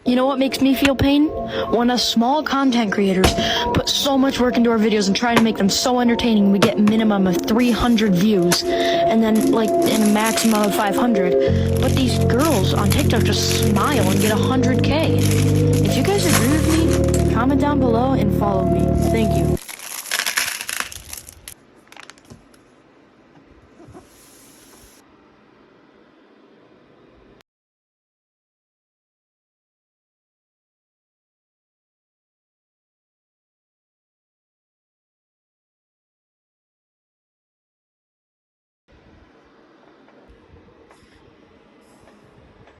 You know what makes me feel pain? When us small content creators put so much work into our videos and try to make them so entertaining we get minimum of 300 views and then like in a maximum of 500. But these girls on TikTok just smile and get 100K. If you guys agree with me, comment down below and follow me. Thank you.